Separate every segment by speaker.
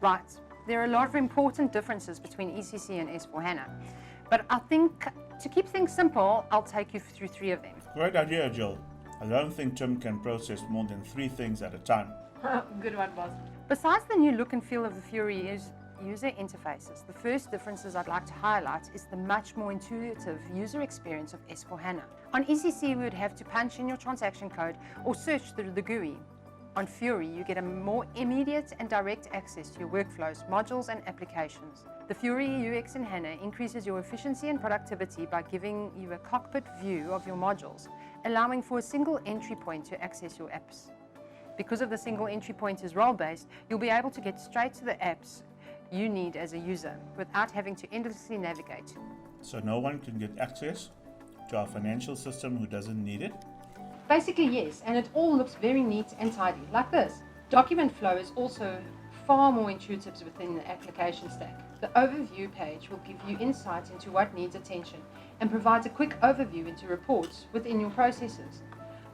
Speaker 1: Right. There are a lot of important differences between ECC and S4HANA, but I think to keep things simple, I'll take you through 3 of them.
Speaker 2: Great idea, Jill. I don't think Tim can process more than 3 things at a time.
Speaker 1: Good one, boss. Besides the new look and feel of the Fury user interfaces, the first differences I'd like to highlight is the much more intuitive user experience of S4HANA. On ECC, we would have to punch in your transaction code or search through the GUI. On Fury, you get a more immediate and direct access to your workflows, modules, and applications. The Fury UX in HANA increases your efficiency and productivity by giving you a cockpit view of your modules, allowing for a single entry point to access your apps. Because of the single entry point is role-based, you'll be able to get straight to the apps you need as a user without having to endlessly navigate.
Speaker 2: So no one can get access to our financial system who doesn't need it?
Speaker 1: Basically, yes, and it all looks very neat and tidy, like this. Document flow is also far more intuitive within the application stack. The overview page will give you insight into what needs attention and provides a quick overview into reports within your processes.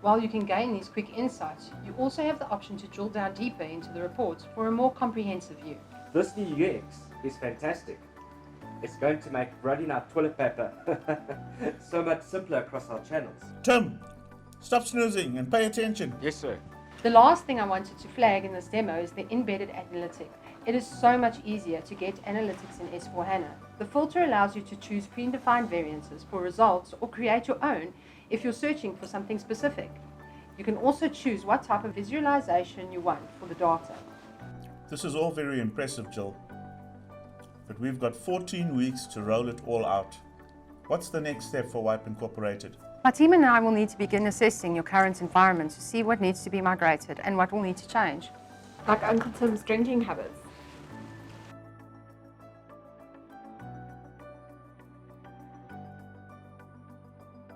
Speaker 1: While you can gain these quick insights, you also have the option to drill down deeper into the reports for a more comprehensive view.
Speaker 3: This new UX is fantastic. It's going to make running our toilet paper so much simpler across our channels.
Speaker 2: Tim, stop snoozing and pay attention.
Speaker 3: Yes, sir.
Speaker 1: The last thing I wanted to flag in this demo is the embedded analytic. It is so much easier to get analytics in S4HANA. The filter allows you to choose predefined variances for results or create your own if you're searching for something specific. You can also choose what type of visualization you want for the data.
Speaker 2: This is all very impressive, Jill. But we've got 14 weeks to roll it all out. What's the next step for Wipe Incorporated?
Speaker 1: My team and I will need to begin assessing your current environment to see what needs to be migrated and what will need to change.
Speaker 4: Like Uncle Tim's drinking habits.